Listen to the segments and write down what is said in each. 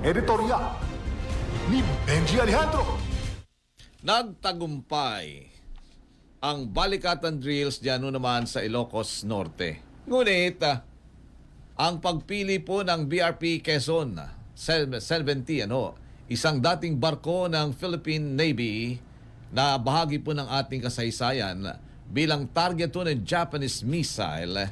editorya ni Benji Alejandro. Nagtagumpay ang balikatan drills dyan naman sa Ilocos Norte. Ngunit, ang pagpili po ng BRP Quezon 70, isang dating barko ng Philippine Navy na bahagi po ng ating kasaysayan bilang target po ng Japanese missile,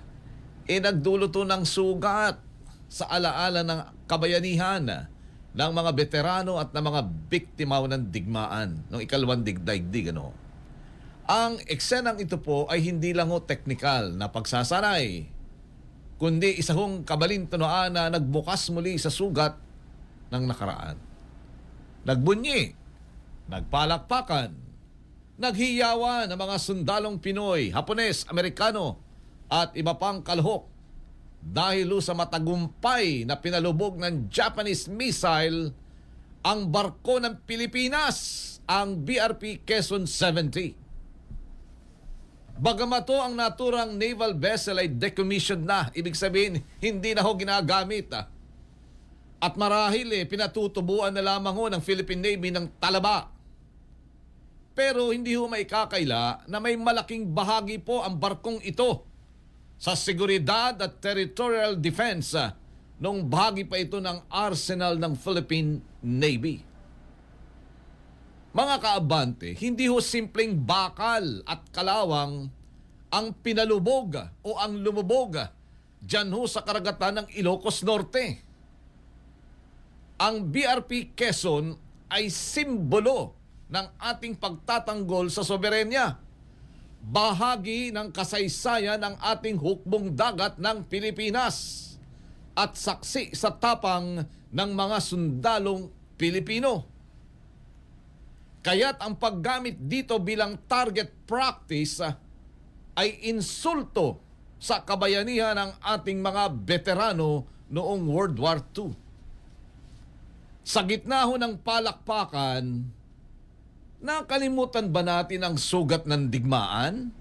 nagdulot po ng sugat sa alaala ng kabayanihan ng mga veterano at ng mga biktima ng digmaan ng ikalawang daigdig. Ang eksenang ito po ay hindi lang teknikal na pagsasanay, kundi isa hong kabalintunaan na nagbukas muli sa sugat ng nakaraan. Nagbunyi, nagpalakpakan, naghiyawan ng mga sundalong Pinoy, Hapones, Amerikano at iba pang kalahok dahil sa matagumpay na pinalubog ng Japanese missile ang barko ng Pilipinas, ang BRP Quezon 70. Bagamat ang naturang naval vessel ay decommissioned na, ibig sabihin hindi na ginagamit. At marahil pinatutubuan na lamang ng Philippine Navy ng talaba. Pero hindi maikakaila na may malaking bahagi po ang barkong ito sa seguridad at territorial defense nung bahagi pa ito ng arsenal ng Philippine Navy. Mga kaabante, hindi simpleng bakal at kalawang ang pinalubog o ang lumubog dyan sa karagatan ng Ilocos Norte. Ang BRP Quezon ay simbolo ng ating pagtatanggol sa soberenya. Bahagi ng kasaysayan ng ating hukbong dagat ng Pilipinas at saksi sa tapang ng mga sundalong Pilipino. Kaya't ang paggamit dito bilang target practice ay insulto sa kabayanihan ng ating mga veterano noong World War II. Sa gitna ng palakpakan, nakalimutan ba natin ang sugat ng digmaan?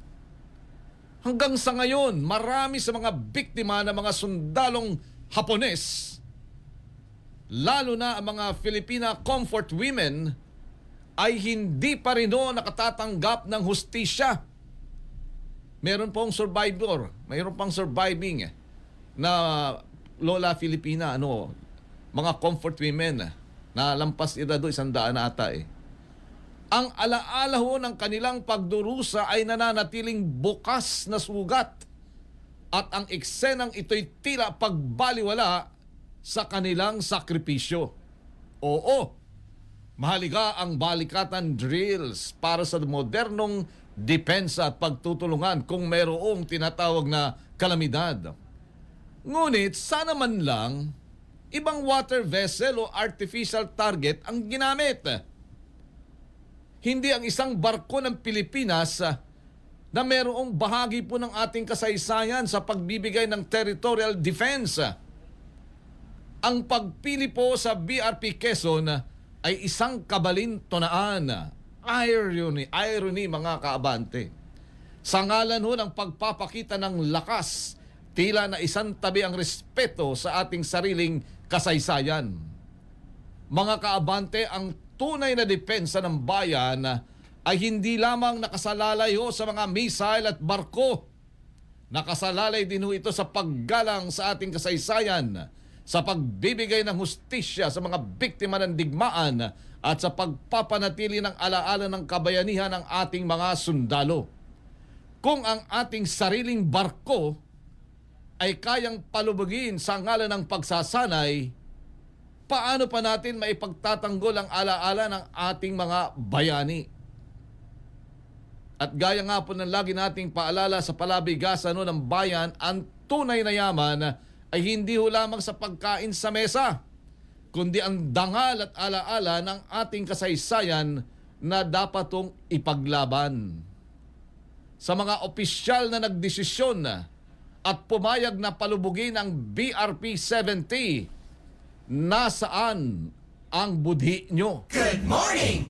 Hanggang sa ngayon, marami sa mga biktima ng mga sundalong Hapones, lalo na ang mga Filipina comfort women, ay hindi pa rin nakatatanggap ng hustisya. Meron pong mayroon pang surviving na Lola Filipina, mga comfort women na lampas edad 100 na ata Ang alaala ng kanilang pagdurusa ay nananatiling bukas na sugat at ang eksenang ito'y tila pagbaliwala sa kanilang sakripisyo. Oo, mahalaga ang balikatan drills para sa modernong depensa at pagtutulungan kung mayroong tinatawag na kalamidad. Ngunit sana man lang ibang water vessel o artificial target ang ginamit. Hindi ang isang barko ng Pilipinas na mayroong bahagi po ng ating kasaysayan sa pagbibigay ng territorial defense. Ang pagpili po sa BRP Quezon ay isang kabalintunaan. Irony mga kaabante. Sa ngalan ng pagpapakita ng lakas, tila na isang tabi ang respeto sa ating sariling kasaysayan. Mga kaabante, ang tunay na depensa ng bayan ay hindi lamang nakasalalay sa mga missile at barko. Nakasalalay din ito sa paggalang sa ating kasaysayan, sa pagbibigay ng hustisya sa mga biktima ng digmaan at sa pagpapanatili ng alaala ng kabayanihan ng ating mga sundalo. Kung ang ating sariling barko ay kayang palubugin sa ngalan ng pagsasanay, paano pa natin maipagtatanggol ang alaala ng ating mga bayani? At gaya nga po ng lagi nating paalala sa palabigasan ng bayan, ang tunay na yaman ay hindi lamang sa pagkain sa mesa, kundi ang dangal at alaala ng ating kasaysayan na dapat ipaglaban. Sa mga opisyal na nagdesisyon at pumayag na palubugin ang BRP 70, nasaan ang budhi nyo? Good morning!